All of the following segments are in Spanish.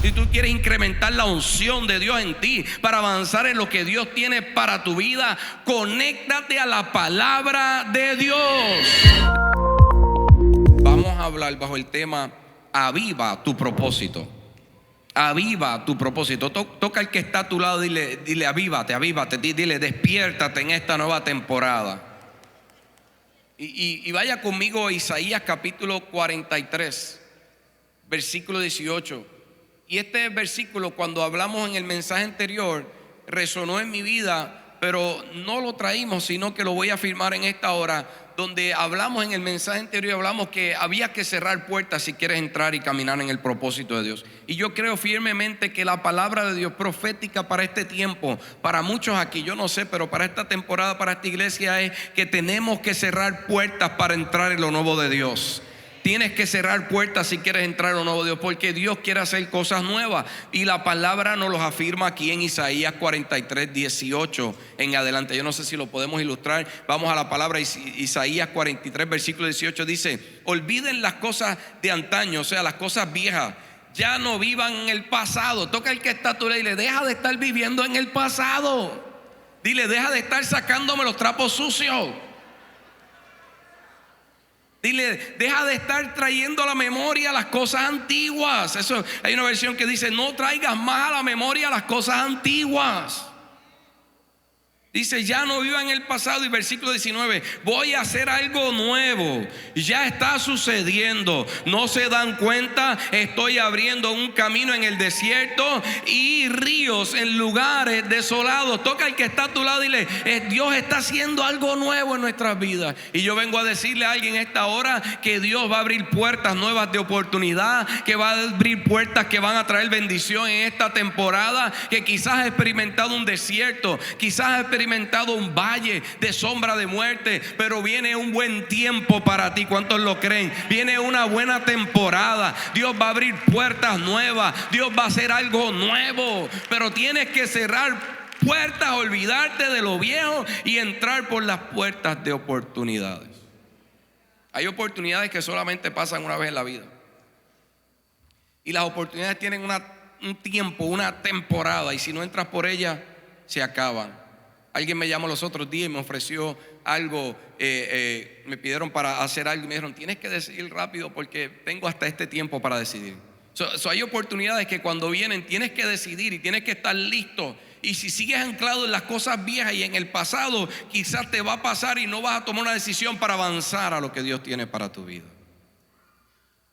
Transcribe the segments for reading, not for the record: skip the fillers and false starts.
si tú quieres incrementar la unción de Dios en ti para avanzar en lo que Dios tiene para tu vida, conéctate a la palabra de Dios. Vamos a hablar bajo el tema aviva tu propósito. Aviva tu propósito. Toca al que está a tu lado, dile avívate, dile despiértate en esta nueva temporada. Y vaya conmigo a Isaías capítulo 43, versículo 18. Y este versículo, cuando hablamos en el mensaje anterior, resonó en mi vida, pero no lo traímos, sino que lo voy a afirmar en esta hora, donde hablamos en el mensaje anterior, hablamos que había que cerrar puertas si quieres entrar y caminar en el propósito de Dios. Y yo creo firmemente que la palabra de Dios profética para este tiempo, para muchos aquí, yo no sé, pero para esta temporada, para esta iglesia, es que tenemos que cerrar puertas para entrar en lo nuevo de Dios. Tienes que cerrar puertas si quieres entrar en lo nuevo de Dios, porque Dios quiere hacer cosas nuevas. Y la palabra nos los afirma aquí en Isaías 43, 18 en adelante. Yo no sé si lo podemos ilustrar. Vamos a la palabra. Isaías 43, versículo 18 dice: olviden las cosas de antaño, o sea, las cosas viejas. Ya no vivan en el pasado. Toca el que está a tu lado y le deja de estar viviendo en el pasado. Dile, deja de estar sacándome los trapos sucios. Dile, deja de estar trayendo a la memoria las cosas antiguas. Eso, hay una versión que dice: no traigas más a la memoria las cosas antiguas. Dice, ya no viva en el pasado. Y versículo 19, voy a hacer algo nuevo. Ya está sucediendo. ¿No se dan cuenta? Estoy abriendo un camino en el desierto y ríos en lugares desolados. Toca al que está a tu lado y dile, Dios está haciendo algo nuevo en nuestras vidas. Y yo vengo a decirle a alguien esta hora que Dios va a abrir puertas nuevas de oportunidad, que va a abrir puertas que van a traer bendición en esta temporada, que quizás has experimentado un desierto, quizás has experimentado un valle de sombra de muerte, pero viene un buen tiempo para ti. ¿Cuántos lo creen? Viene una buena temporada. Dios va a abrir puertas nuevas. Dios va a hacer algo nuevo, pero tienes que cerrar puertas, olvidarte de lo viejo y entrar por las puertas de oportunidades. Hay oportunidades que solamente pasan una vez en la vida, y las oportunidades tienen un tiempo, una temporada, y si no entras por ellas, se acaban. Alguien me llamó los otros días y me ofreció algo, me pidieron para hacer algo y me dijeron, tienes que decidir rápido porque tengo hasta este tiempo para decidir. Hay oportunidades que cuando vienen tienes que decidir y tienes que estar listo. Y si sigues anclado en las cosas viejas y en el pasado, quizás te va a pasar y no vas a tomar una decisión para avanzar a lo que Dios tiene para tu vida.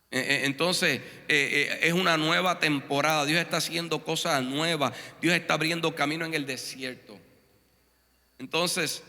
Entonces es una nueva temporada. Dios está haciendo cosas nuevas. Dios está abriendo camino en el desierto. Entonces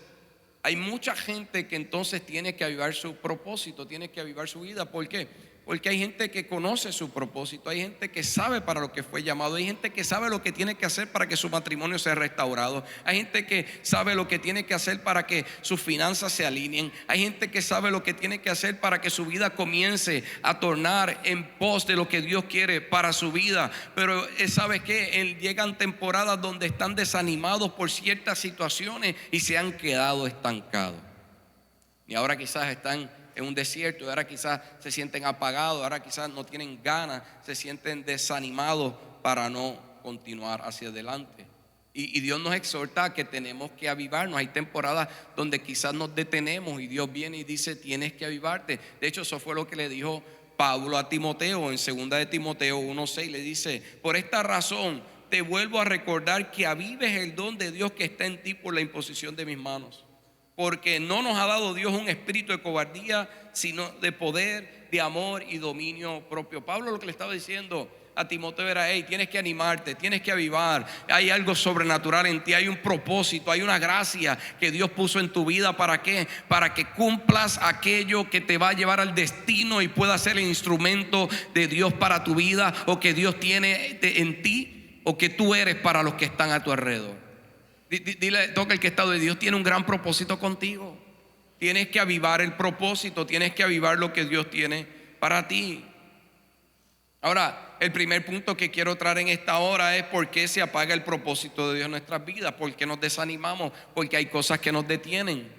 hay mucha gente que entonces tiene que avivar su propósito, tiene que avivar su vida. ¿Por qué? Porque hay gente que conoce su propósito, hay gente que sabe para lo que fue llamado, hay gente que sabe lo que tiene que hacer para que su matrimonio sea restaurado, hay gente que sabe lo que tiene que hacer para que sus finanzas se alineen, hay gente que sabe lo que tiene que hacer para que su vida comience a tornar en pos de lo que Dios quiere para su vida. Pero ¿sabe qué? Llegan temporadas donde están desanimados por ciertas situaciones y se han quedado estancados. Y ahora quizás están en un desierto, ahora quizás se sienten apagados, ahora quizás no tienen ganas, se sienten desanimados para no continuar hacia adelante. Y Dios nos exhorta a que tenemos que avivarnos. Hay temporadas donde quizás nos detenemos y Dios viene y dice, tienes que avivarte. De hecho, eso fue lo que le dijo Pablo a Timoteo en 2 de Timoteo 1:6. Le dice, por esta razón te vuelvo a recordar que avives el don de Dios que está en ti por la imposición de mis manos. Porque no nos ha dado Dios un espíritu de cobardía, sino de poder, de amor y dominio propio. Pablo lo que le estaba diciendo a Timoteo era, hey, tienes que animarte, tienes que avivar. Hay algo sobrenatural en ti, hay un propósito, hay una gracia que Dios puso en tu vida. ¿Para qué? Para que cumplas aquello que te va a llevar al destino y pueda ser el instrumento de Dios para tu vida, o que Dios tiene en ti, o que tú eres para los que están a tu alrededor. Dile, toca el que está de Dios tiene un gran propósito contigo. Tienes que avivar el propósito, tienes que avivar lo que Dios tiene para ti. Ahora, el primer punto que quiero traer en esta hora es por qué se apaga el propósito de Dios en nuestras vidas, por qué nos desanimamos, porque hay cosas que nos detienen.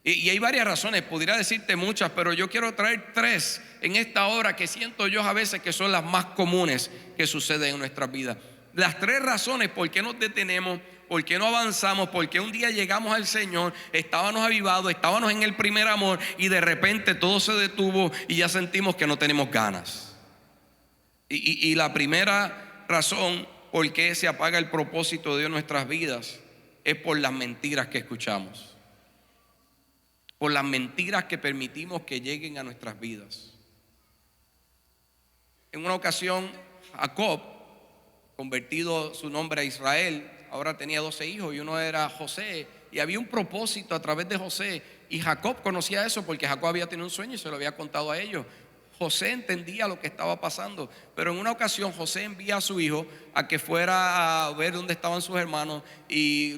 Y hay varias razones, podría decirte muchas, pero yo quiero traer 3 en esta hora que siento yo a veces que son las más comunes que suceden en nuestras vidas. Las 3 razones por qué nos detenemos, por qué no avanzamos, por qué un día llegamos al Señor, estábamos avivados, estábamos en el primer amor y de repente todo se detuvo y ya sentimos que no tenemos ganas. Y la primera razón por qué se apaga el propósito de Dios en nuestras vidas es por las mentiras que escuchamos, por las mentiras que permitimos que lleguen a nuestras vidas. En una ocasión, Jacob, convertido su nombre a Israel, ahora tenía 12 hijos y uno era José, y había un propósito a través de José, y Jacob conocía eso porque Jacob había tenido un sueño y se lo había contado a ellos. José entendía lo que estaba pasando, pero en una ocasión José envía a su hijo a que fuera a ver dónde estaban sus hermanos, y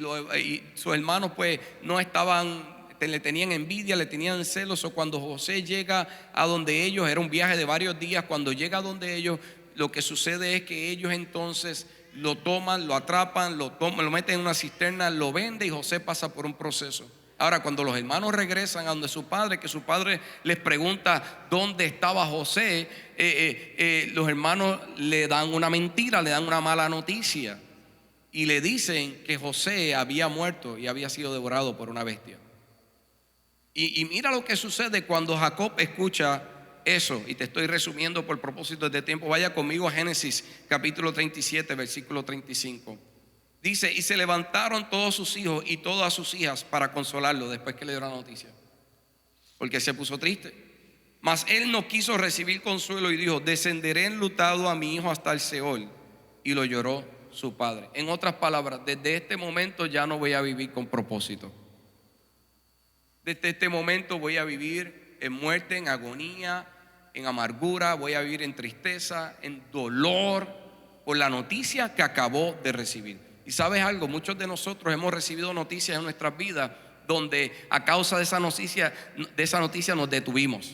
sus hermanos pues no estaban, le tenían envidia, le tenían celos. O cuando José llega a donde ellos, era un viaje de varios días, cuando llega a donde ellos, lo que sucede es que ellos entonces lo toman, lo atrapan, lo meten en una cisterna, lo venden, y José pasa por un proceso. Ahora, cuando los hermanos regresan a donde su padre, que su padre les pregunta dónde estaba José, los hermanos le dan una mentira, le dan una mala noticia y le dicen que José había muerto y había sido devorado por una bestia. Y mira lo que sucede cuando Jacob escucha eso, y te estoy resumiendo por propósito de tiempo. Vaya conmigo a Génesis capítulo 37, versículo 35. Dice: y se levantaron todos sus hijos y todas sus hijas para consolarlo después que le dio la noticia, porque se puso triste. Mas él no quiso recibir consuelo y dijo: descenderé enlutado a mi hijo hasta el Seol. Y lo lloró su padre. En otras palabras, desde este momento ya no voy a vivir con propósito. Desde este momento voy a vivir en muerte, en agonía, en amargura, voy a vivir en tristeza, en dolor por la noticia que acabó de recibir. Y sabes algo, muchos de nosotros hemos recibido noticias en nuestras vidas donde a causa de esa noticia nos detuvimos.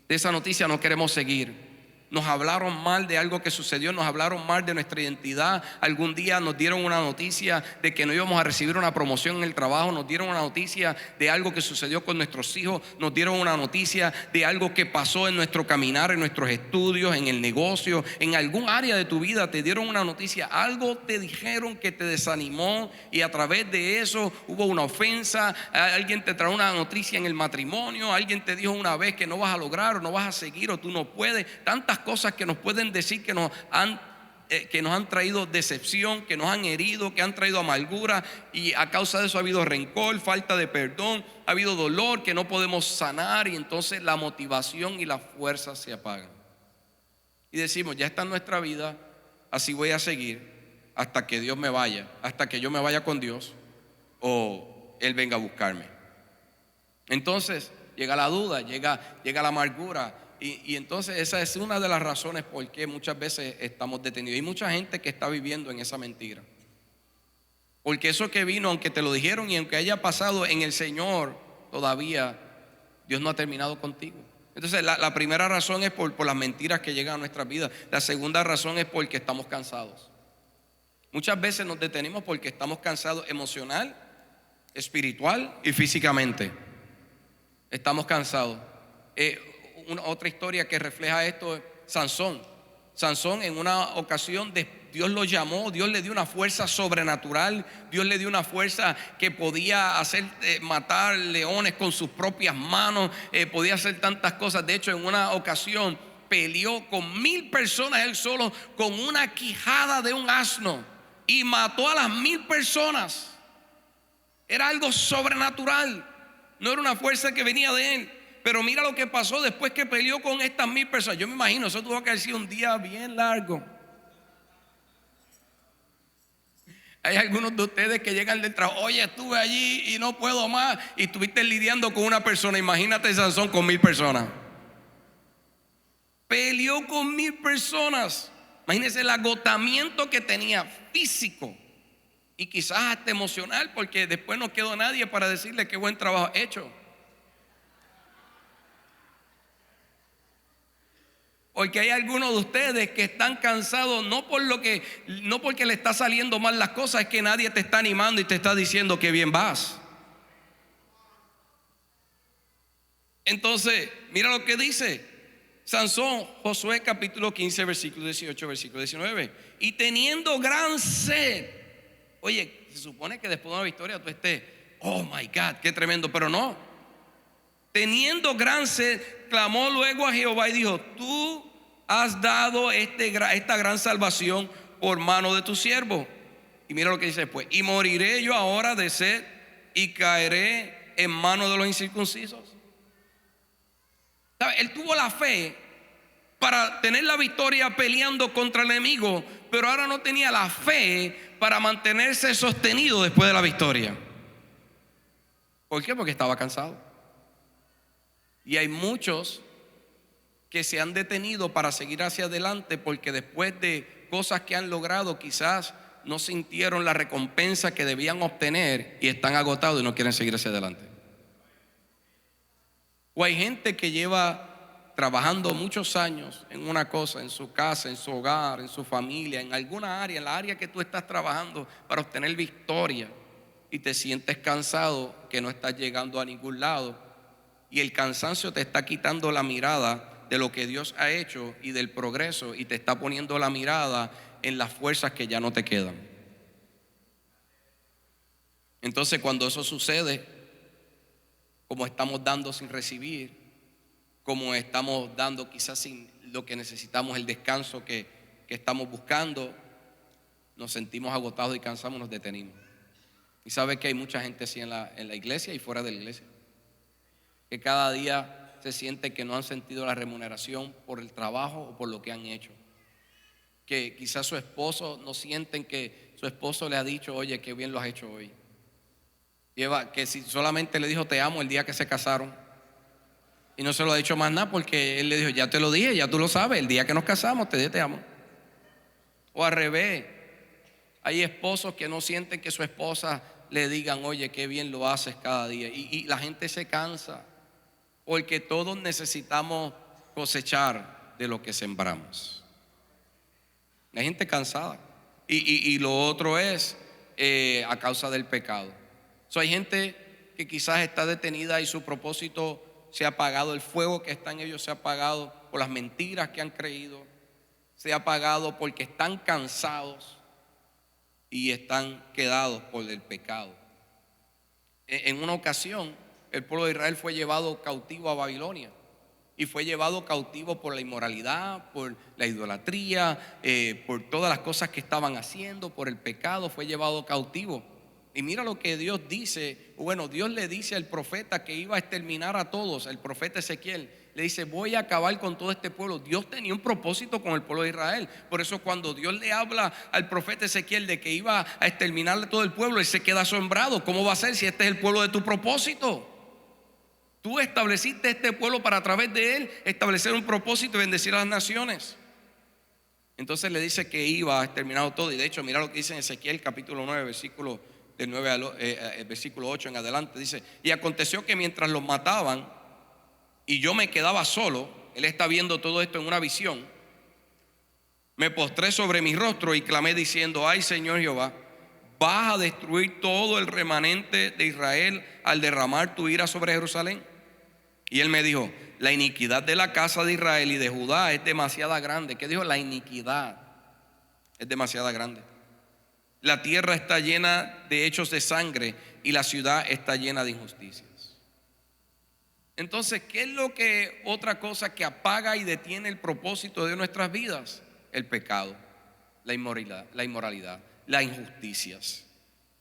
De esa noticia no queremos seguir. Nos hablaron mal de algo que sucedió, nos hablaron mal de nuestra identidad. Algún día nos dieron una noticia de que no íbamos a recibir una promoción en el trabajo, nos dieron una noticia de algo que sucedió con nuestros hijos, nos dieron una noticia de algo que pasó en nuestro caminar, en nuestros estudios, en el negocio, en algún área de tu vida te dieron una noticia, algo te dijeron que te desanimó y a través de eso hubo una ofensa. Alguien te trajo una noticia en el matrimonio, alguien te dijo una vez que no vas a lograr o no vas a seguir o tú no puedes. Tantas cosas que nos pueden decir que nos han traído decepción, que nos han herido, que han traído amargura, y a causa de eso ha habido rencor, falta de perdón, ha habido dolor que no podemos sanar, y entonces la motivación y la fuerza se apagan y decimos: ya está en nuestra vida, así voy a seguir hasta que Dios me vaya, hasta que yo me vaya con Dios o Él venga a buscarme. Entonces llega la duda, llega la amargura. Y entonces esa es una de las razones por qué muchas veces estamos detenidos. Hay mucha gente que está viviendo en esa mentira, porque eso que vino, aunque te lo dijeron y aunque haya pasado en el Señor, todavía Dios no ha terminado contigo. Entonces la primera razón es por las mentiras que llegan a nuestras vidas. La segunda razón es porque estamos cansados. Muchas veces nos detenemos porque estamos cansados emocional, espiritual y físicamente. Estamos cansados. Otra historia que refleja esto es Sansón. Sansón, en una ocasión Dios lo llamó, Dios le dio una fuerza sobrenatural, Dios le dio una fuerza que podía hacer matar leones con sus propias manos, podía hacer tantas cosas. De hecho, en una ocasión peleó con 1000 personas él solo con una quijada de un asno y mató a las 1000 personas. Era algo sobrenatural, no era una fuerza que venía de él. Pero mira lo que pasó después que peleó con estas 1000 personas. Yo me imagino, eso tuvo que haber sido un día bien largo. Hay algunos de ustedes que llegan del trabajo: oye, estuve allí y no puedo más, y estuviste lidiando con una persona. Imagínate Sansón con 1000 personas. Peleó con 1000 personas. Imagínense el agotamiento que tenía físico y quizás hasta emocional, porque después no quedó nadie para decirle qué buen trabajo ha hecho. Porque hay algunos de ustedes que están cansados no porque le está saliendo mal las cosas, es que nadie te está animando y te está diciendo que bien vas. Entonces, mira lo que dice Sansón, Josué capítulo 15, versículo 18, versículo 19. Y teniendo gran sed. Oye, se supone que después de una victoria tú estés, oh my God, qué tremendo, pero no. Teniendo gran sed, clamó luego a Jehová y dijo: tú has dado esta gran salvación por mano de tu siervo. Y mira lo que dice después: y moriré yo ahora de sed y caeré en manos de los incircuncisos. ¿Sabe? Él tuvo la fe para tener la victoria peleando contra el enemigo, pero ahora no tenía la fe para mantenerse sostenido después de la victoria. ¿Por qué? Porque estaba cansado. Y hay muchos que se han detenido para seguir hacia adelante porque después de cosas que han logrado quizás no sintieron la recompensa que debían obtener y están agotados y no quieren seguir hacia adelante. O hay gente que lleva trabajando muchos años en una cosa, en su casa, en su hogar, en su familia, en alguna área, en la área que tú estás trabajando para obtener victoria, y te sientes cansado, que no estás llegando a ningún lado, y el cansancio te está quitando la mirada de lo que Dios ha hecho y del progreso, y te está poniendo la mirada en las fuerzas que ya no te quedan. Entonces, cuando eso sucede, como estamos dando sin recibir, como estamos dando quizás sin lo que necesitamos, el descanso que estamos buscando, nos sentimos agotados y cansados, nos detenimos. Y sabe que hay mucha gente así en la iglesia y fuera de la iglesia, que cada día se siente que no han sentido la remuneración por el trabajo o por lo que han hecho. Que quizás su esposo, no sienten que su esposo le ha dicho: oye, qué bien lo has hecho hoy. Que si solamente le dijo te amo el día que se casaron, y no se lo ha dicho más nada, porque él le dijo: ya te lo dije, ya tú lo sabes, el día que nos casamos te dije te amo. O al revés, hay esposos que no sienten que su esposa le digan: oye, qué bien lo haces cada día, y la gente se cansa, porque todos necesitamos cosechar de lo que sembramos. Hay gente cansada, y lo otro es a causa del pecado. Hay gente que quizás está detenida y su propósito se ha apagado, el fuego que está en ellos se ha apagado por las mentiras que han creído, se ha apagado porque están cansados y están quedados por el pecado. En una ocasión, el pueblo de Israel fue llevado cautivo a Babilonia, y fue llevado cautivo por la inmoralidad, por la idolatría, por todas las cosas que estaban haciendo, por el pecado, fue llevado cautivo. Y mira lo que Dios dice. Bueno, Dios le dice al profeta que iba a exterminar a todos. El profeta Ezequiel le dice: voy a acabar con todo este pueblo. Dios tenía un propósito con el pueblo de Israel. Por eso cuando Dios le habla al profeta Ezequiel de que iba a exterminarle todo el pueblo, él se queda asombrado. ¿Cómo va a ser si este es el pueblo de tu propósito? Tú estableciste este pueblo para, a través de él, establecer un propósito y bendecir a las naciones. Entonces le dice que iba a exterminar todo. Y de hecho, mira lo que dice en Ezequiel capítulo 9, versículo del 9 al versículo 8 en adelante. Dice: y aconteció que mientras los mataban y yo me quedaba solo, él está viendo todo esto en una visión, me postré sobre mi rostro y clamé diciendo: ay, Señor Jehová, ¿vas a destruir todo el remanente de Israel al derramar tu ira sobre Jerusalén? Y él me dijo: la iniquidad de la casa de Israel y de Judá es demasiada grande. ¿Qué dijo? La iniquidad es demasiada grande. La tierra está llena de hechos de sangre y la ciudad está llena de injusticias. Entonces, ¿qué es lo que otra cosa que apaga y detiene el propósito de nuestras vidas? El pecado, la inmoralidad, las injusticias.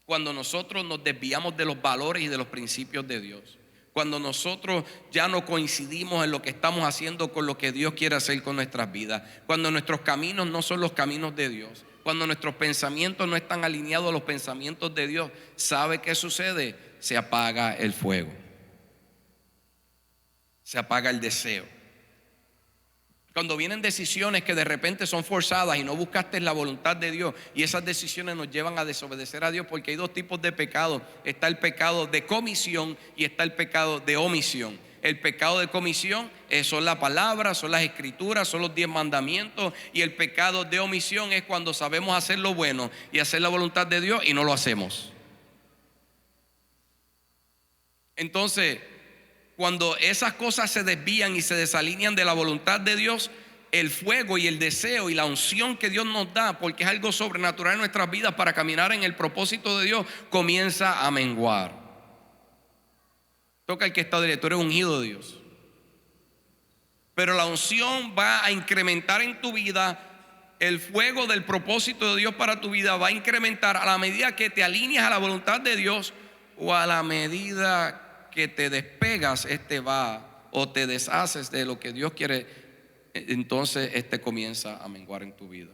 Cuando nosotros nos desviamos de los valores y de los principios de Dios. Cuando nosotros ya no coincidimos en lo que estamos haciendo con lo que Dios quiere hacer con nuestras vidas. Cuando nuestros caminos no son los caminos de Dios. Cuando nuestros pensamientos no están alineados a los pensamientos de Dios. ¿Sabe qué sucede? Se apaga el fuego. Se apaga el deseo. Cuando vienen decisiones que de repente son forzadas y no buscaste la voluntad de Dios, y esas decisiones nos llevan a desobedecer a Dios, porque hay dos tipos de pecado. Está el pecado de comisión y está el pecado de omisión. El pecado de comisión son la palabra, son las escrituras, son los 10 mandamientos. Y el pecado de omisión es cuando sabemos hacer lo bueno y hacer la voluntad de Dios y no lo hacemos. Entonces, cuando esas cosas se desvían y se desalinean de la voluntad de Dios, el fuego y el deseo y la unción que Dios nos da, porque es algo sobrenatural en nuestras vidas para caminar en el propósito de Dios, comienza a menguar. Toca el que está director, es ungido de Dios. Pero la unción va a incrementar en tu vida. El fuego del propósito de Dios para tu vida va a incrementar a la medida que te alineas a la voluntad de Dios, o a la medida que te despegas, va, o te deshaces de lo que Dios quiere, entonces comienza a menguar en tu vida.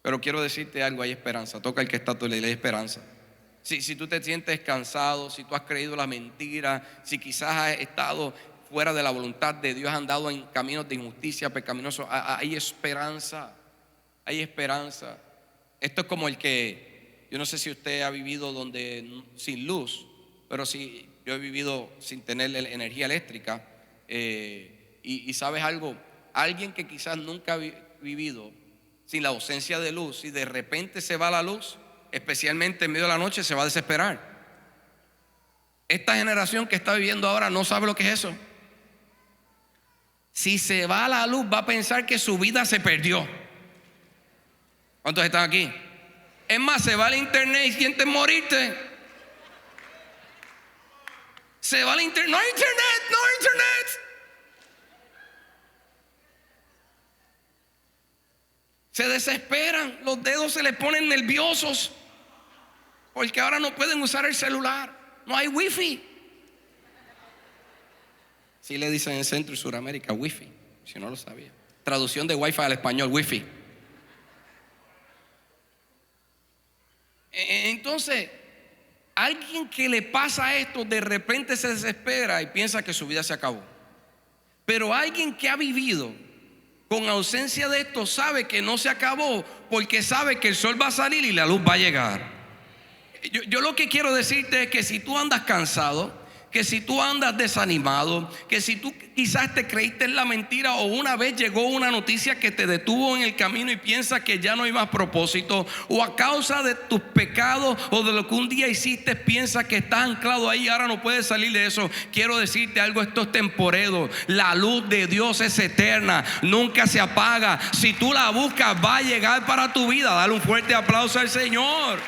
Pero quiero decirte algo, hay esperanza. Toca el que está a tu lado, hay esperanza. Si tú te sientes cansado, si tú has creído la mentira, si quizás has estado fuera de la voluntad de Dios, han andado en caminos de injusticia, pecaminosos, hay esperanza, hay esperanza. Esto es como el que, yo no sé si usted ha vivido sin luz, pero sí, yo he vivido sin tener energía eléctrica, y sabes algo, alguien que quizás nunca ha vivido sin la ausencia de luz, si de repente se va la luz, especialmente en medio de la noche, se va a desesperar. Esta generación que está viviendo ahora no sabe lo que es eso. Si se va la luz, va a pensar que su vida se perdió. ¿Cuántos están aquí? Es más, se va el internet y sienten morirte. Se va el internet. No hay internet, no hay internet. Se desesperan, los dedos se les ponen nerviosos porque ahora no pueden usar el celular. No hay wifi. Sí le dicen en Centro y Suramérica wifi, si no lo sabía. Traducción de wifi al español, wifi. Entonces, alguien que le pasa esto de repente se desespera y piensa que su vida se acabó. Pero alguien que ha vivido con ausencia de esto sabe que no se acabó, porque sabe que el sol va a salir y la luz va a llegar. Yo lo que quiero decirte es que si tú andas cansado, que si tú andas desanimado, que si tú quizás te creíste en la mentira, o una vez llegó una noticia que te detuvo en el camino y piensas que ya no hay más propósito, o a causa de tus pecados o de lo que un día hiciste piensas que estás anclado ahí y ahora no puedes salir de eso, quiero decirte algo, esto es temporero. La luz de Dios es eterna, nunca se apaga. Si tú la buscas, va a llegar para tu vida. Dale un fuerte aplauso al Señor.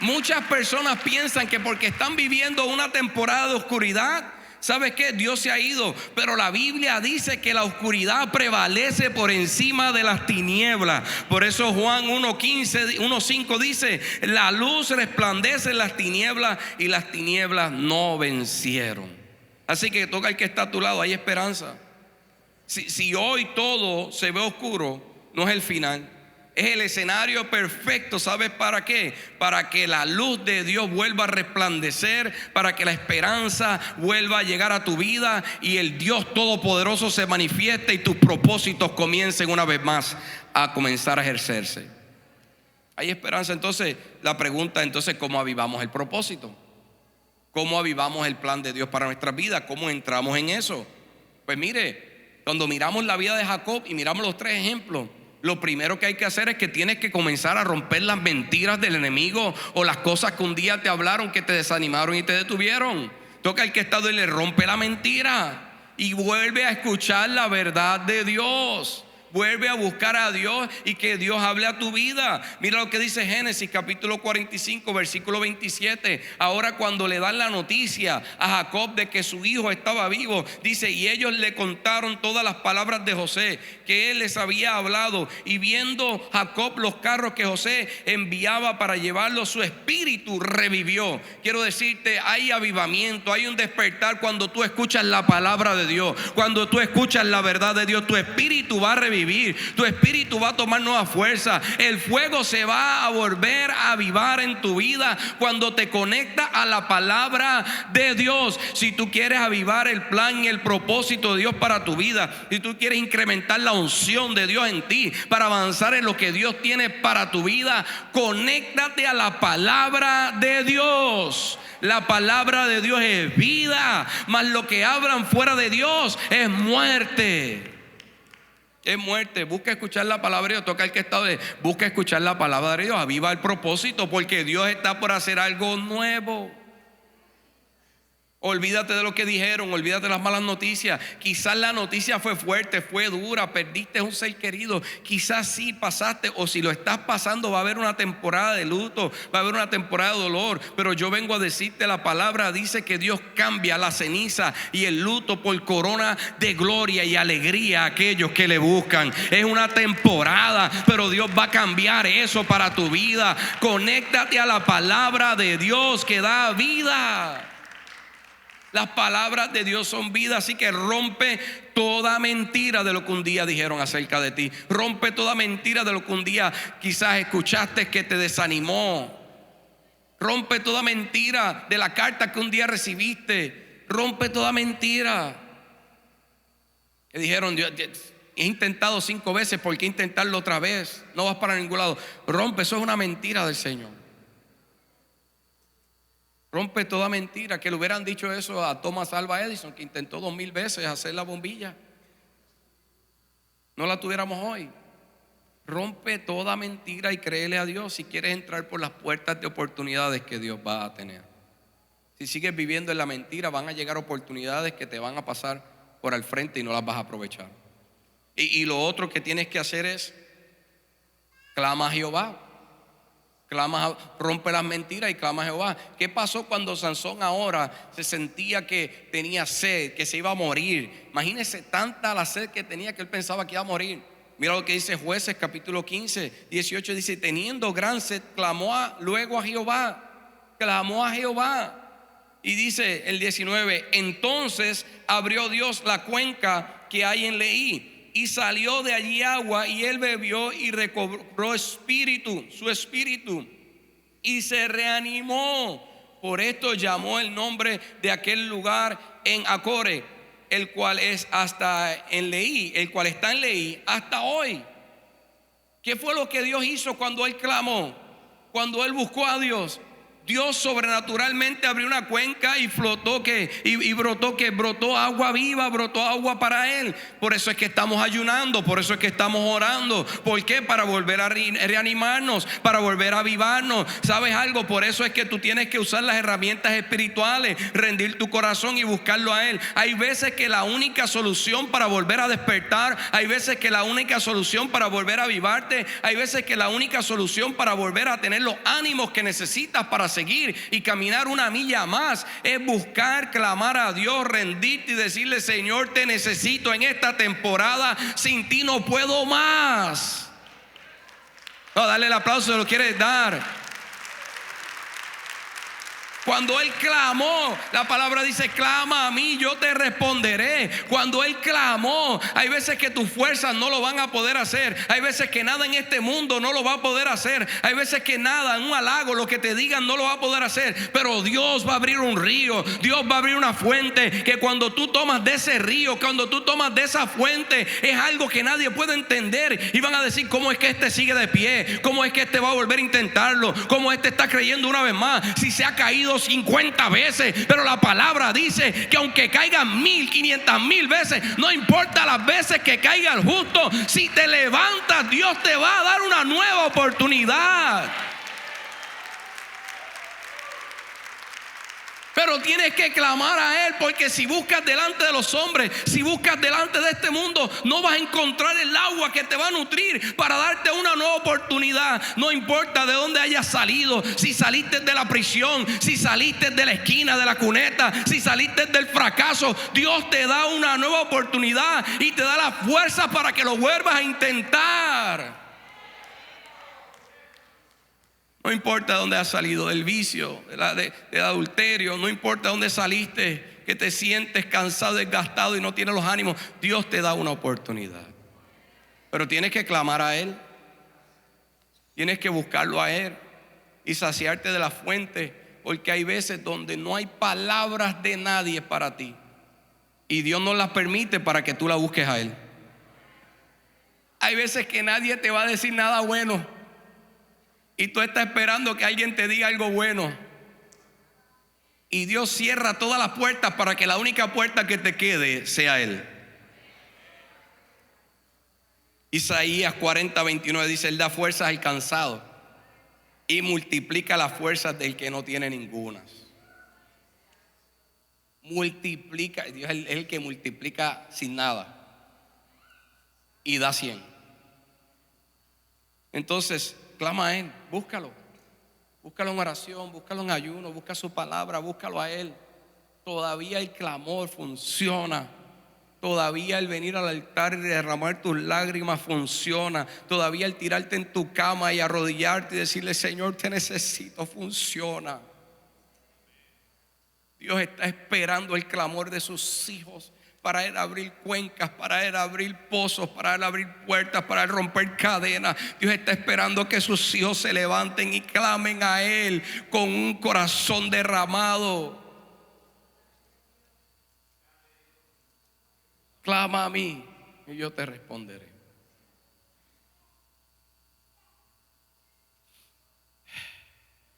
Muchas personas piensan que porque están viviendo una temporada de oscuridad, ¿sabes qué? Dios se ha ido. Pero la Biblia dice que la oscuridad prevalece por encima de las tinieblas. Por eso Juan 1:5 dice: la luz resplandece en las tinieblas y las tinieblas no vencieron. Así que toca el que está a tu lado, hay esperanza. Si hoy todo se ve oscuro, no es el final. Es el escenario perfecto, ¿sabes para qué? Para que la luz de Dios vuelva a resplandecer, para que la esperanza vuelva a llegar a tu vida y el Dios Todopoderoso se manifieste y tus propósitos comiencen una vez más a comenzar a ejercerse. Hay esperanza. Entonces, la pregunta, ¿cómo avivamos el propósito? ¿Cómo avivamos el plan de Dios para nuestras vidas? ¿Cómo entramos en eso? Pues mire, cuando miramos la vida de Jacob y miramos los 3 ejemplos, lo primero que hay que hacer es que tienes que comenzar a romper las mentiras del enemigo o las cosas que un día te hablaron, que te desanimaron y te detuvieron. Toca al que está y le rompe la mentira y vuelve a escuchar la verdad de Dios. Vuelve a buscar a Dios y que Dios hable a tu vida. Mira lo que dice Génesis capítulo 45 versículo 27. Ahora cuando le dan la noticia a Jacob de que su hijo estaba vivo, dice: y ellos le contaron todas las palabras de José que él les había hablado. Y viendo Jacob los carros que José enviaba para llevarlo, su espíritu revivió. Quiero decirte, hay avivamiento, hay un despertar cuando tú escuchas la palabra de Dios. Cuando tú escuchas la verdad de Dios, tu espíritu va a revivir. Tu espíritu va a tomar nueva fuerza. El fuego se va a volver a avivar en tu vida cuando te conectas a la palabra de Dios. Si tú quieres avivar el plan y el propósito de Dios para tu vida, si tú quieres incrementar la unción de Dios en ti para avanzar en lo que Dios tiene para tu vida, conéctate a la palabra de Dios. La palabra de Dios es vida, mas lo que hablan fuera de Dios es muerte. Es muerte. Busca escuchar la palabra de Dios. Toca el que está busca escuchar la palabra de Dios. Aviva el propósito, porque Dios está por hacer algo nuevo. Olvídate de lo que dijeron, olvídate de las malas noticias. Quizás la noticia fue fuerte, fue dura, perdiste un ser querido. Quizás sí pasaste, o si lo estás pasando, va a haber una temporada de luto, va a haber una temporada de dolor. Pero yo vengo a decirte, la palabra dice que Dios cambia la ceniza y el luto por corona de gloria y alegría a aquellos que le buscan. Es una temporada, pero Dios va a cambiar eso para tu vida. Conéctate a la palabra de Dios que da vida. Las palabras de Dios son vida, así que rompe toda mentira de lo que un día dijeron acerca de ti. Rompe toda mentira de lo que un día quizás escuchaste que te desanimó. Rompe toda mentira de la carta que un día recibiste. Rompe toda mentira. Que dijeron, he intentado 5 veces, ¿por qué intentarlo otra vez? No vas para ningún lado. Rompe, eso es una mentira del Señor. Rompe toda mentira. Que le hubieran dicho eso a Thomas Alva Edison, que intentó 2000 veces hacer la bombilla. No la tuviéramos hoy. Rompe toda mentira y créele a Dios si quieres entrar por las puertas de oportunidades que Dios va a tener. Si sigues viviendo en la mentira, van a llegar oportunidades que te van a pasar por al frente y no las vas a aprovechar. Y lo otro que tienes que hacer es clama a Jehová. Rompe las mentiras y clama a Jehová. ¿Qué pasó cuando Sansón ahora se sentía que tenía sed, que se iba a morir? Imagínese tanta la sed que tenía que él pensaba que iba a morir. Mira lo que dice Jueces capítulo 15, 18, dice: teniendo gran sed, luego a Jehová. Clamó a Jehová. Y dice el 19: entonces abrió Dios la cuenca que hay en Leí, y salió de allí agua, y él bebió y recobró su espíritu, y se reanimó. Por esto llamó el nombre de aquel lugar en Acore, el cual es hasta en Leí, el cual está en Leí hasta hoy. ¿Qué fue lo que Dios hizo cuando él clamó? Cuando él buscó a Dios, Dios sobrenaturalmente abrió una cuenca y brotó agua viva, brotó agua para él. Por eso es que estamos ayunando, por eso es que estamos orando. ¿Por qué? Para volver a reanimarnos, para volver a avivarnos. ¿Sabes algo? Por eso es que tú tienes que usar las herramientas espirituales, rendir tu corazón y buscarlo a él. Hay veces que la única solución para volver a despertar, hay veces que la única solución para volver a avivarte, hay veces que la única solución para volver a tener los ánimos que necesitas para seguir y caminar una milla más es buscar, clamar a Dios, rendirte y decirle: Señor, te necesito en esta temporada, sin ti no puedo más. No, dale el aplauso si lo quieres dar. Cuando él clamó, la palabra dice: clama a mí, yo te responderé. Cuando él clamó, hay veces que tus fuerzas no lo van a poder hacer. Hay veces que nada en este mundo no lo va a poder hacer. Hay veces que nada, en un halago, lo que te digan no lo va a poder hacer. Pero Dios va a abrir un río, Dios va a abrir una fuente, que cuando tú tomas de ese río, cuando tú tomas de esa fuente, es algo que nadie puede entender. Y van a decir: ¿cómo es que este sigue de pie? ¿Cómo es que este va a volver a intentarlo? ¿Cómo este está creyendo una vez más? Si se ha caído 50 veces, pero la palabra dice que aunque caigan 1000, 500,000 veces, no importa las veces que caiga el justo, si te levantas, Dios te va a dar una nueva oportunidad. Pero tienes que clamar a él, porque si buscas delante de los hombres, si buscas delante de este mundo, no vas a encontrar el agua que te va a nutrir para darte una nueva oportunidad. No importa de dónde hayas salido, si saliste de la prisión, si saliste de la esquina de la cuneta, si saliste del fracaso, Dios te da una nueva oportunidad y te da la fuerza para que lo vuelvas a intentar. No importa de dónde has salido, del vicio, del adulterio, no importa de dónde saliste, que te sientes cansado, desgastado y no tienes los ánimos, Dios te da una oportunidad. Pero tienes que clamar a él, tienes que buscarlo a él y saciarte de la fuente, porque hay veces donde no hay palabras de nadie para ti y Dios no las permite para que tú la busques a él. Hay veces que nadie te va a decir nada bueno y tú estás esperando que alguien te diga algo bueno. Y Dios cierra todas las puertas para que la única puerta que te quede sea él. Isaías 40, 29 dice: él da fuerzas al cansado y multiplica las fuerzas del que no tiene ningunas. multiplica. Dios es el que multiplica sin nada y da 100. Entonces, clama a Él, búscalo en oración, búscalo en ayuno, busca su palabra, búscalo a Él. Todavía el clamor funciona. Todavía el venir al altar y derramar tus lágrimas funciona. Todavía el tirarte en tu cama y arrodillarte y decirle: Señor, te necesito, funciona. Dios está esperando el clamor de sus hijos para Él abrir cuencas, para Él abrir pozos, para Él abrir puertas, para Él romper cadenas. Dios está esperando que sus hijos se levanten y clamen a Él con un corazón derramado. Clama a mí y yo te responderé.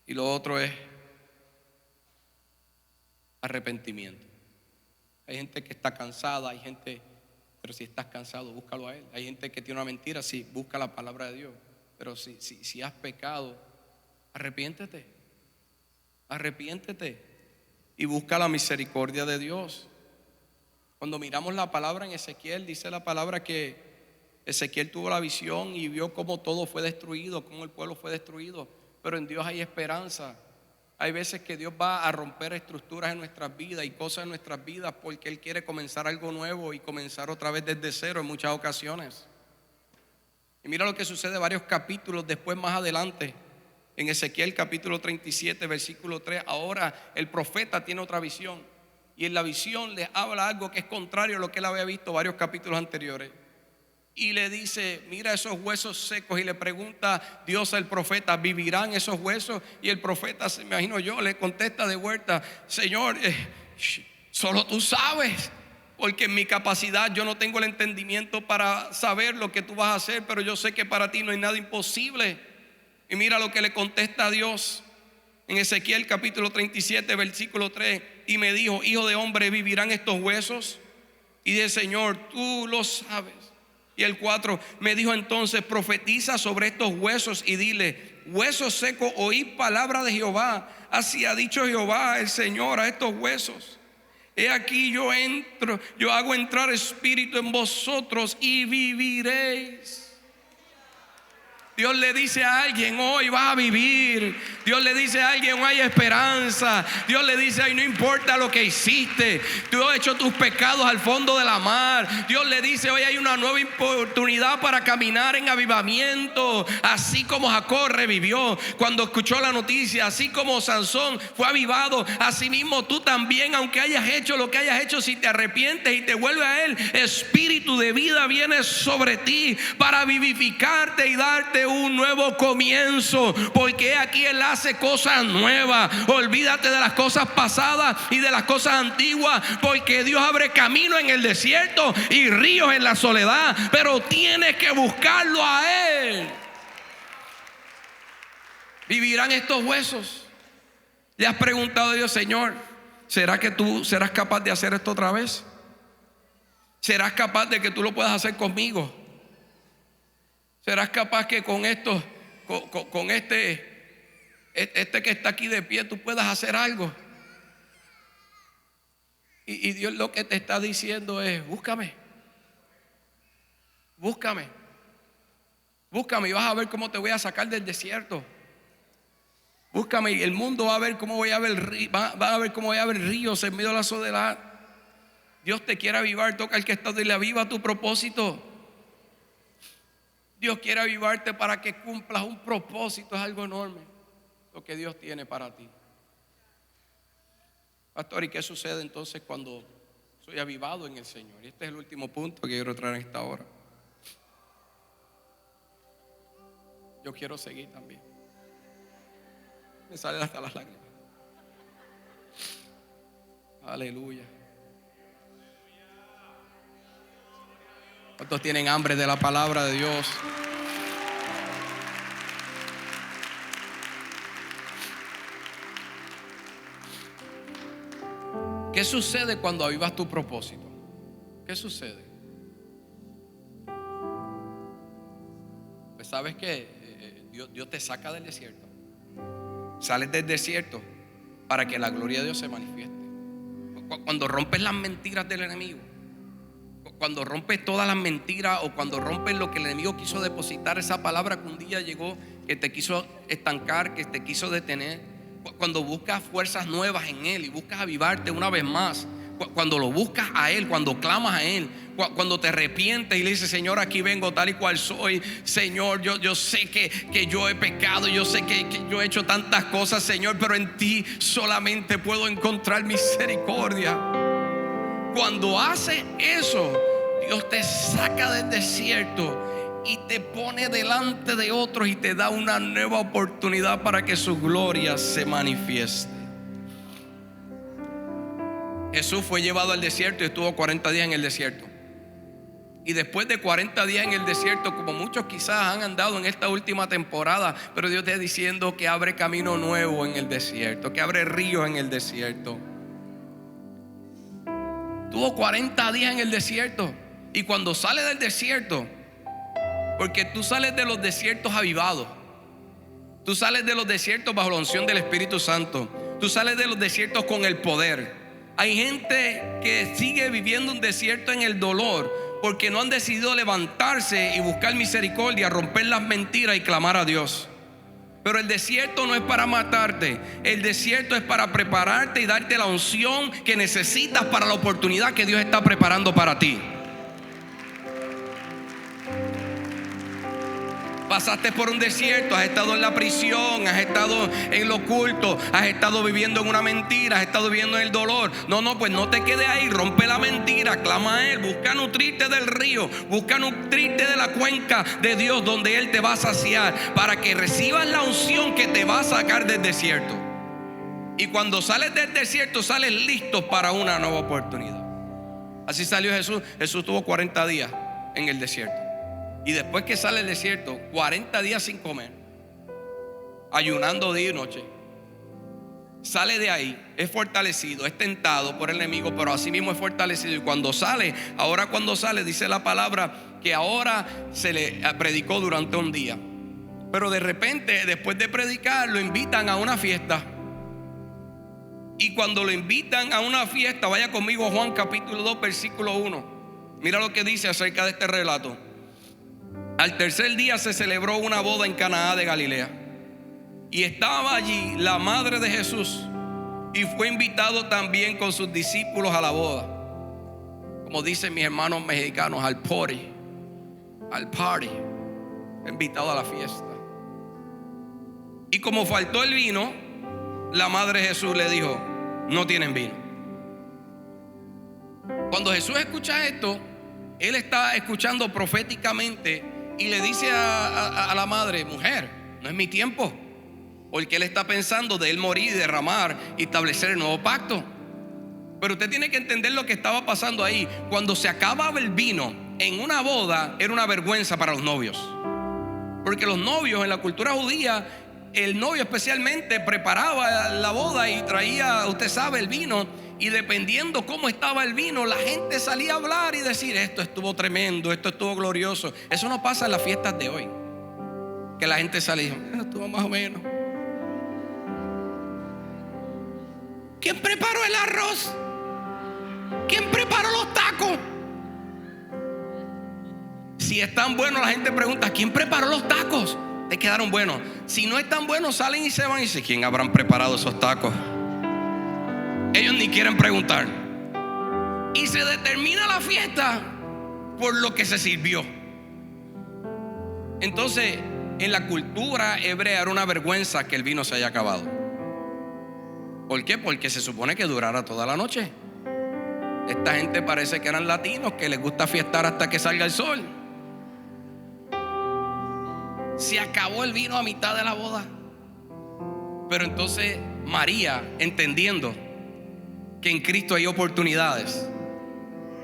Y lo otro es arrepentimiento. Hay gente que está cansada, hay gente, pero si estás cansado, búscalo a Él. Hay gente que tiene una mentira, sí, busca la palabra de Dios. Pero si has pecado, arrepiéntete y busca la misericordia de Dios. Cuando miramos la palabra en Ezequiel, dice la palabra que Ezequiel tuvo la visión y vio cómo todo fue destruido, cómo el pueblo fue destruido. Pero en Dios hay esperanza. Hay veces que Dios va a romper estructuras en nuestras vidas y cosas en nuestras vidas porque Él quiere comenzar algo nuevo y comenzar otra vez desde cero en muchas ocasiones. Y mira lo que sucede varios capítulos después, más adelante. En Ezequiel capítulo 37, versículo 3, ahora el profeta tiene otra visión. Y en la visión les habla algo que es contrario a lo que él había visto varios capítulos anteriores. Y le dice: mira esos huesos secos. Y le pregunta Dios al profeta: ¿vivirán esos huesos? Y el profeta, se imagino yo, le contesta de vuelta: Señor, solo tú sabes, porque en mi capacidad yo no tengo el entendimiento para saber lo que tú vas a hacer, pero yo sé que para ti no hay nada imposible. Y mira lo que le contesta a Dios en Ezequiel capítulo 37, versículo 3. Y me dijo: hijo de hombre, ¿vivirán estos huesos? Y dice: Señor, tú lo sabes. Y el 4 me dijo entonces: profetiza sobre estos huesos y dile: huesos secos, oíd palabra de Jehová. Así ha dicho Jehová el Señor a estos huesos: he aquí yo hago entrar espíritu en vosotros y viviréis. Dios le dice a alguien: hoy vas a vivir. Dios le dice a alguien: hoy hay esperanza. Dios le dice: ay, no importa lo que hiciste, tú has hecho tus pecados al fondo de la mar. Dios le dice: hoy hay una nueva oportunidad para caminar en avivamiento. Así como Jacob revivió cuando escuchó la noticia, así como Sansón fue avivado, así mismo tú también, aunque hayas hecho lo que hayas hecho, si te arrepientes y te vuelves a Él, espíritu de vida viene sobre ti para vivificarte y darte un nuevo comienzo, porque aquí Él hace cosas nuevas. Olvídate de las cosas pasadas y de las cosas antiguas, porque Dios abre camino en el desierto y ríos en la soledad, pero tienes que buscarlo a Él. ¿Vivirán estos huesos? ¿Le has preguntado a Dios: Señor, ¿será que tú serás capaz de hacer esto otra vez? ¿Serás capaz de que tú lo puedas hacer conmigo? ¿Serás capaz que con esto, con este que está aquí de pie, tú puedas hacer algo? Y Dios lo que te está diciendo es: búscame y vas a ver cómo te voy a sacar del desierto. Búscame y el mundo va a ver cómo voy a ver ríos en medio de la soledad. Dios te quiere avivar. Toca al que está y le aviva tu propósito. Dios quiere avivarte para que cumplas un propósito. Es algo enorme lo que Dios tiene para ti. Pastor, ¿y qué sucede entonces cuando soy avivado en el Señor? Y este es el último punto que quiero traer en esta hora. Yo quiero seguir también. Me salen hasta las lágrimas. Aleluya. ¿Cuántos tienen hambre de la palabra de Dios? ¿Qué sucede cuando avivas tu propósito? ¿Qué sucede? Pues sabes que Dios te saca del desierto. Sales del desierto para que la gloria de Dios se manifieste. Cuando rompes las mentiras del enemigo, cuando rompes todas las mentiras, o cuando rompes lo que el enemigo quiso depositar, esa palabra que un día llegó, que te quiso estancar, que te quiso detener. Cuando buscas fuerzas nuevas en Él y buscas avivarte una vez más, cuando lo buscas a Él, cuando clamas a Él, cuando te arrepientes y le dices: Señor, aquí vengo tal y cual soy. Señor, yo sé que yo he pecado, yo sé que yo he hecho tantas cosas, Señor, pero en ti solamente puedo encontrar misericordia. Cuando haces eso, Dios te saca del desierto y te pone delante de otros y te da una nueva oportunidad para que su gloria se manifieste. Jesús fue llevado al desierto y estuvo 40 días en el desierto. Y después de 40 días en el desierto, como muchos quizás han andado en esta última temporada, pero Dios te está diciendo que abre camino nuevo en el desierto, que abre ríos en el desierto. Tuvo 40 días en el desierto. Y cuando sale del desierto, porque tú sales de los desiertos avivados, tú sales de los desiertos bajo la unción del Espíritu Santo, tú sales de los desiertos con el poder. Hay gente que sigue viviendo un desierto en el dolor porque no han decidido levantarse y buscar misericordia, romper las mentiras y clamar a Dios. Pero el desierto no es para matarte, el desierto es para prepararte y darte la unción que necesitas para la oportunidad que Dios está preparando para ti. Pasaste por un desierto, has estado en la prisión, has estado en lo oculto, has estado viviendo en una mentira, has estado viviendo en el dolor. No, pues no te quedes ahí, rompe la mentira, clama a Él, busca nutrirte del río, busca nutrirte de la cuenca de Dios donde Él te va a saciar, para que recibas la unción que te va a sacar del desierto. Y cuando sales del desierto, sales listo para una nueva oportunidad. Así salió Jesús. Jesús tuvo 40 días en el desierto. Y después que sale del desierto, 40 días sin comer, ayunando día y noche, sale de ahí, es fortalecido, es tentado por el enemigo, pero así mismo es fortalecido. Y cuando sale, dice la palabra que ahora se le predicó durante un día. Pero de repente, después de predicar, lo invitan a una fiesta. Y cuando lo invitan a una fiesta, vaya conmigo a Juan capítulo 2, versículo 1. Mira lo que dice acerca de este relato. Al tercer día se celebró una boda en Caná de Galilea, y estaba allí la madre de Jesús, y fue invitado también con sus discípulos a la boda. Como dicen mis hermanos mexicanos, al party, invitado a la fiesta. Y como faltó el vino, la madre de Jesús le dijo: no tienen vino. Cuando Jesús escucha esto, Él está escuchando proféticamente y le dice a la madre: mujer, no es mi tiempo. Porque Él está pensando de Él morir y derramar y establecer el nuevo pacto. Pero usted tiene que entender lo que estaba pasando ahí. Cuando se acababa el vino en una boda, era una vergüenza para los novios. Porque los novios en la cultura judía, el novio especialmente preparaba la boda y traía, usted sabe, el vino. Y dependiendo cómo estaba el vino, la gente salía a hablar y decir: esto estuvo tremendo, esto estuvo glorioso. Eso no pasa en las fiestas de hoy, que la gente sale y dice: estuvo más o menos. ¿Quién preparó el arroz? ¿Quién preparó los tacos? Si están buenos, la gente pregunta: ¿quién preparó los tacos? Te quedaron buenos. Si no están buenos, salen y se van y dicen: ¿quién habrán preparado esos tacos? Ellos ni quieren preguntar. Y se determina la fiesta por lo que se sirvió. Entonces, en la cultura hebrea era una vergüenza que el vino se haya acabado. ¿Por qué? Porque se supone que durara toda la noche. Esta gente parece que eran latinos, que les gusta fiestar hasta que salga el sol. Se acabó el vino a mitad de la boda. Pero entonces María, entendiendo que en Cristo hay oportunidades,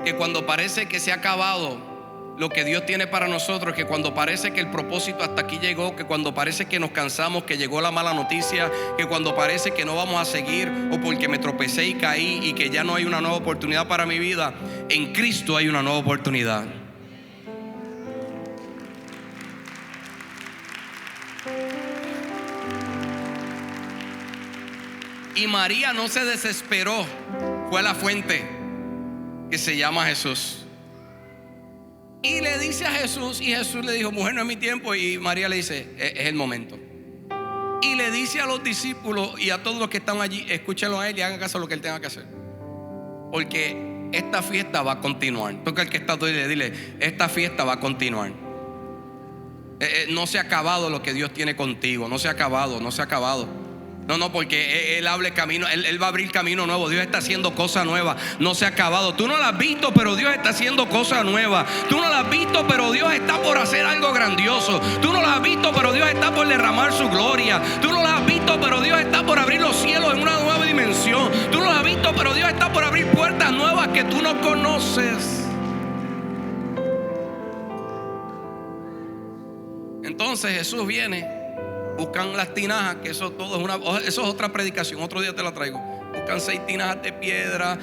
que cuando parece que se ha acabado lo que Dios tiene para nosotros, que cuando parece que el propósito hasta aquí llegó, que cuando parece que nos cansamos, que llegó la mala noticia, que cuando parece que no vamos a seguir, o porque me tropecé y caí y que ya no hay una nueva oportunidad para mi vida, en Cristo hay una nueva oportunidad. Y María no se desesperó. fue a la fuente que se llama Jesús. Y le dice a Jesús, y Jesús le dijo: mujer, no es mi tiempo. Y María le dice: es el momento. Y le dice a los discípulos y a todos los que están allí: escúchenlo a él y hagan caso a lo que él tenga que hacer, porque esta fiesta va a continuar. Toca al que está todo y dile: esta fiesta va a continuar. No se ha acabado lo que Dios tiene contigo. No se ha acabado, no se ha acabado. No, porque Él abre camino, Él va a abrir camino nuevo. Dios está haciendo cosas nuevas. No se ha acabado. Tú no lo has visto, pero Dios está haciendo cosas nuevas. Tú no lo has visto, pero Dios está por hacer algo grandioso. Tú no lo has visto, pero Dios está por derramar su gloria. Tú no lo has visto, pero Dios está por abrir los cielos en una nueva dimensión. Tú no lo has visto, pero Dios está por abrir puertas nuevas que tú no conoces. Entonces Jesús viene. Buscan las tinajas, que eso todo eso es otra predicación, otro día te la traigo. Buscan 6 tinajas de piedra,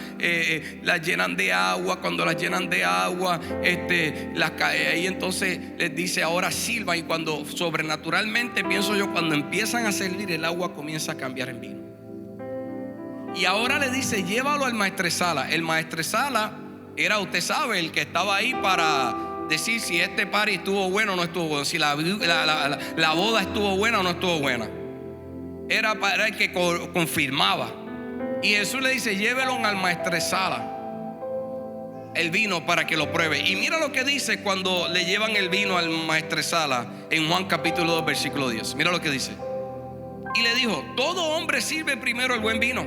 las llenan de agua. Cuando las llenan de agua, ahí entonces les dice: ahora sirvan. Y cuando sobrenaturalmente, pienso yo, cuando empiezan a servir, el agua comienza a cambiar en vino. Y ahora le dice: llévalo al maestresala. El maestresala era, usted sabe, el que estaba ahí para decir si este party estuvo bueno o no estuvo bueno, si la boda estuvo buena o no estuvo buena. Era para el que confirmaba. Y Jesús le dice: llévelo al maestresala el vino para que lo pruebe. Y mira lo que dice cuando le llevan el vino al maestresala en Juan capítulo 2 versículo 10. Mira lo que dice: y le dijo: todo hombre sirve primero el buen vino,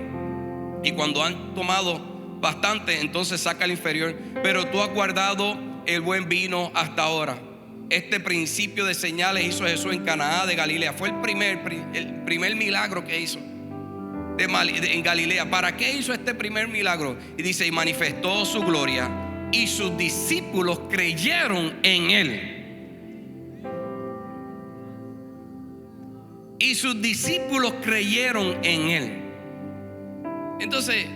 y cuando han tomado bastante, entonces saca el inferior, pero tú has guardado el buen vino hasta ahora. Este principio de señales hizo Jesús en Canaán de Galilea. Fue el primer milagro que hizo en Galilea. ¿Para qué hizo este primer milagro? Y dice: y manifestó su gloria, y sus discípulos creyeron en él. Y sus discípulos creyeron en él. Entonces,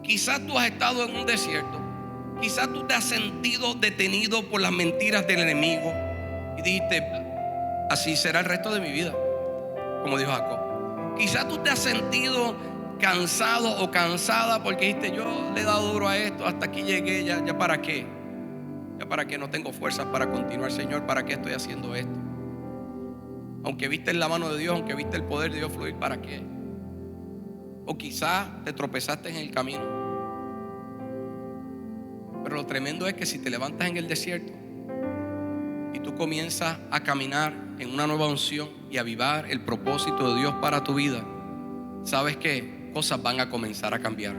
quizás tú has estado en un desierto. Quizás tú te has sentido detenido por las mentiras del enemigo y dijiste: así será el resto de mi vida, como dijo Jacob. Quizás tú te has sentido cansado o cansada porque dijiste: yo le he dado duro a esto, hasta aquí llegué, ya para qué. Ya para qué, no tengo fuerzas para continuar. Señor, ¿para qué estoy haciendo esto? Aunque viste la mano de Dios, aunque viste el poder de Dios fluir, ¿para qué? O quizás te tropezaste en el camino. Pero lo tremendo es que si te levantas en el desierto y tú comienzas a caminar en una nueva unción y a avivar el propósito de Dios para tu vida, ¿sabes qué? Cosas van a comenzar a cambiar.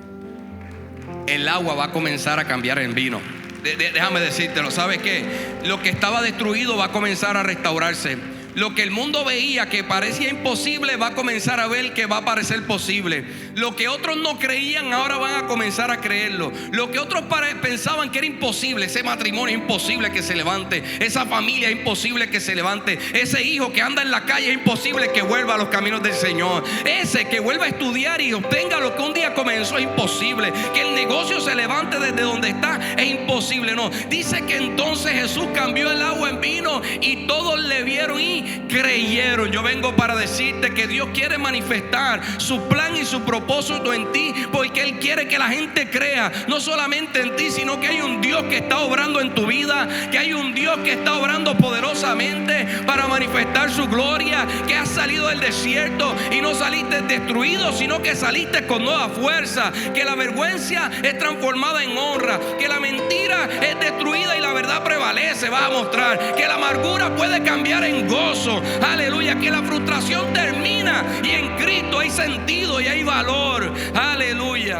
El agua va a comenzar a cambiar en vino. Déjame decírtelo, ¿sabes qué? Lo que estaba destruido va a comenzar a restaurarse. Lo que el mundo veía que parecía imposible va a comenzar a ver que va a parecer posible. Lo que otros no creían ahora van a comenzar a creerlo. Lo que otros pensaban que era imposible, ese matrimonio es imposible que se levante, esa familia es imposible que se levante, ese hijo que anda en la calle es imposible que vuelva a los caminos del Señor, ese que vuelva a estudiar y obtenga lo que un día comenzó es imposible, que el negocio se levante desde donde está es imposible. No, dice que entonces Jesús cambió el agua en vino y todos le vieron y creyeron. Yo vengo para decirte que Dios quiere manifestar su plan y su propósito en ti, porque Él quiere que la gente crea no solamente en ti, sino que hay un Dios que está obrando en tu vida, que hay un Dios que está obrando poderosamente para manifestar su gloria, que has salido del desierto y no saliste destruido, sino que saliste con nueva fuerza, que la vergüenza es transformada en honra, que la mentira es destruida y la verdad prevalece. Va a mostrar que la amargura puede cambiar en gozo. Aleluya, que la frustración termina y en Cristo hay sentido y hay valor. Aleluya.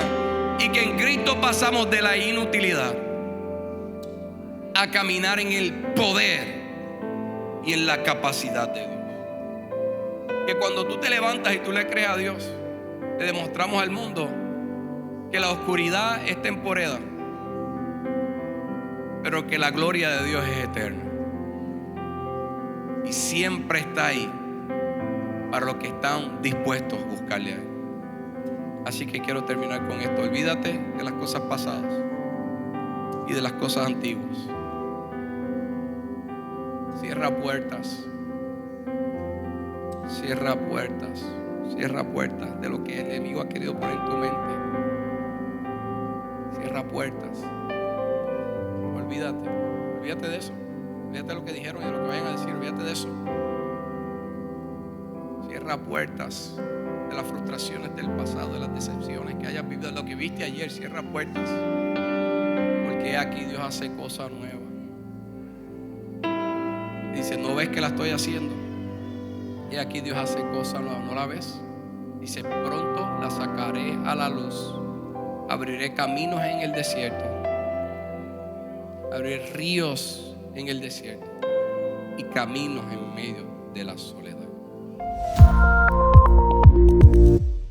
Y que en Cristo pasamos de la inutilidad a caminar en el poder y en la capacidad de Dios. Que cuando tú te levantas y tú le crees a Dios, le demostramos al mundo que la oscuridad es temporera, pero que la gloria de Dios es eterna. Y siempre está ahí para los que están dispuestos a buscarle a Él. Así que quiero terminar con esto. Olvídate de las cosas pasadas y de las cosas antiguas. Cierra puertas. Cierra puertas. Cierra puertas de lo que el enemigo ha querido poner en tu mente. Cierra puertas. Olvídate de eso. Olvídate de lo que dijeron y de lo que vayan a decir. Olvídate de eso. Cierra puertas de las frustraciones del pasado, de las decepciones que hayas vivido, de lo que viste ayer. Cierra puertas, porque aquí Dios hace cosas nuevas. Dice, ¿no ves que la estoy haciendo? Y aquí Dios hace cosas nuevas. ¿No la ves? Dice, pronto la sacaré a la luz. Abriré caminos en el desierto. Abriré ríos en el desierto y caminos en medio de la soledad.